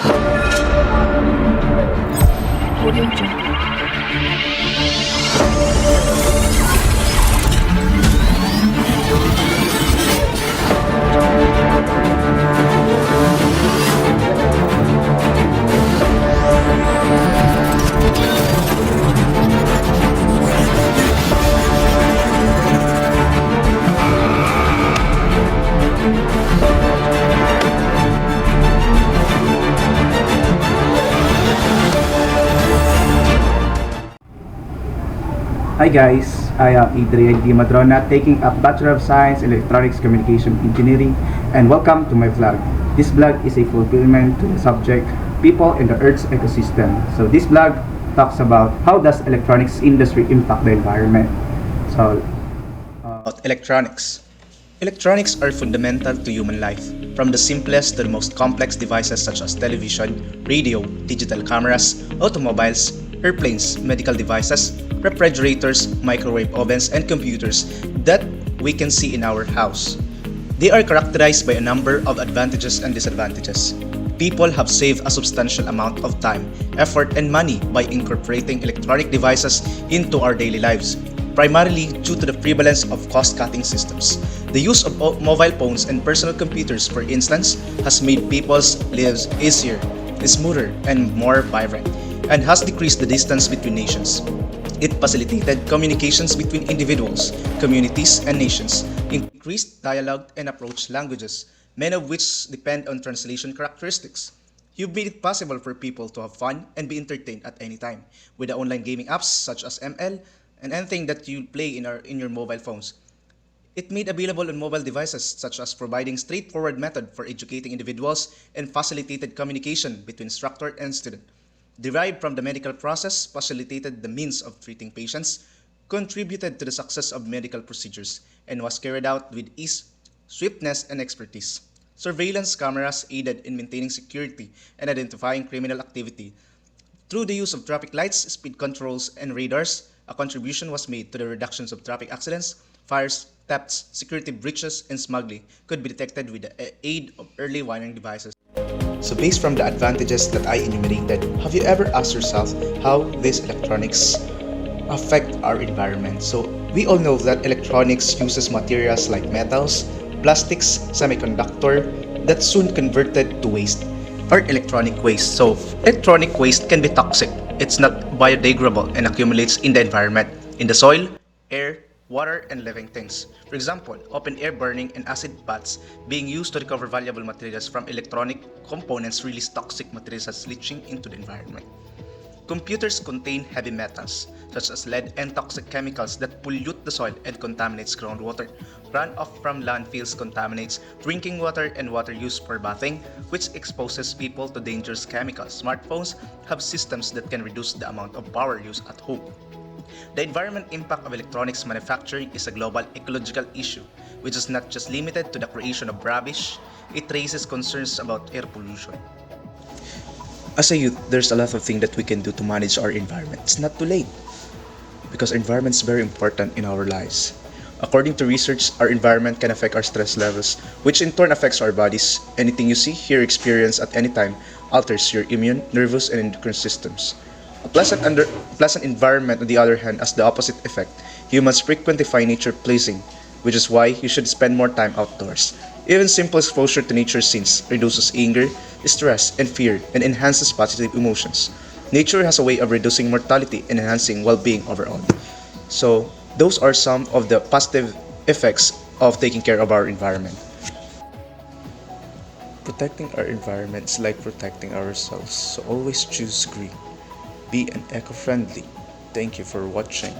Audio Jungle. Hi guys, I am Adrian Madrona, taking up Bachelor of Science in Electronics Communication Engineering, and welcome to my vlog. This vlog is a fulfillment to the subject People in the Earth's Ecosystem. So this vlog talks about how does electronics industry impact the environment. So About electronics. Electronics are fundamental to human life, from the simplest to the most complex devices such as television, radio, digital cameras, automobiles, airplanes, medical devices, refrigerators, microwave ovens, and computers that we can see in our house. They are characterized by a number of advantages and disadvantages. People have saved a substantial amount of time, effort, and money by incorporating electronic devices into our daily lives, primarily due to the prevalence of cost-cutting systems. The use of mobile phones and personal computers, for instance, has made people's lives easier, smoother, and more vibrant, and has decreased the distance between nations. It facilitated communications between individuals, communities, and nations, increased dialogue and approach languages, many of which depend on translation characteristics. You've made it possible for people to have fun and be entertained at any time with the online gaming apps such as ML and anything that you play in your mobile phones. It made available on mobile devices such as providing straightforward method for educating individuals and facilitated communication between instructor and student. Derived from the medical process, facilitated the means of treating patients, contributed to the success of medical procedures, and was carried out with ease, swiftness, and expertise. Surveillance cameras aided in maintaining security and identifying criminal activity. Through the use of traffic lights, speed controls, and radars, a contribution was made to the reductions of traffic accidents, fires, thefts, security breaches, and smuggling could be detected with the aid of early warning devices. So based from the advantages that I enumerated, have you ever asked yourself how these electronics affect our environment? So we all know that electronics uses materials like metals, plastics, semiconductor that soon converted to waste or electronic waste. So electronic waste can be toxic. It's not biodegradable and accumulates in the environment, in the soil, air, water, and living things. For example, open air burning and acid baths being used to recover valuable materials from electronic components release toxic materials as leaching into the environment. Computers contain heavy metals, such as lead and toxic chemicals that pollute the soil and contaminates groundwater. Runoff from landfills contaminates drinking water and water used for bathing, which exposes people to dangerous chemicals. Smartphones have systems that can reduce the amount of power used at home. The environmental impact of electronics manufacturing is a global ecological issue, which is not just limited to the creation of rubbish. It raises concerns about air pollution. As a youth, there's a lot of things that we can do to manage our environment. It's not too late, because our environment is very important in our lives. According to research, our environment can affect our stress levels, which in turn affects our bodies. Anything you see, hear, experience at any time alters your immune, nervous, and endocrine systems. A pleasant environment, on the other hand, has the opposite effect. Humans frequently find nature pleasing, which is why you should spend more time outdoors. Even simple exposure to nature scenes reduces anger, stress, and fear, and enhances positive emotions. Nature has a way of reducing mortality and enhancing well-being overall. So, those are some of the positive effects of taking care of our environment. Protecting our environment is like protecting ourselves, so always choose green. Be an eco-friendly. Thank you for watching.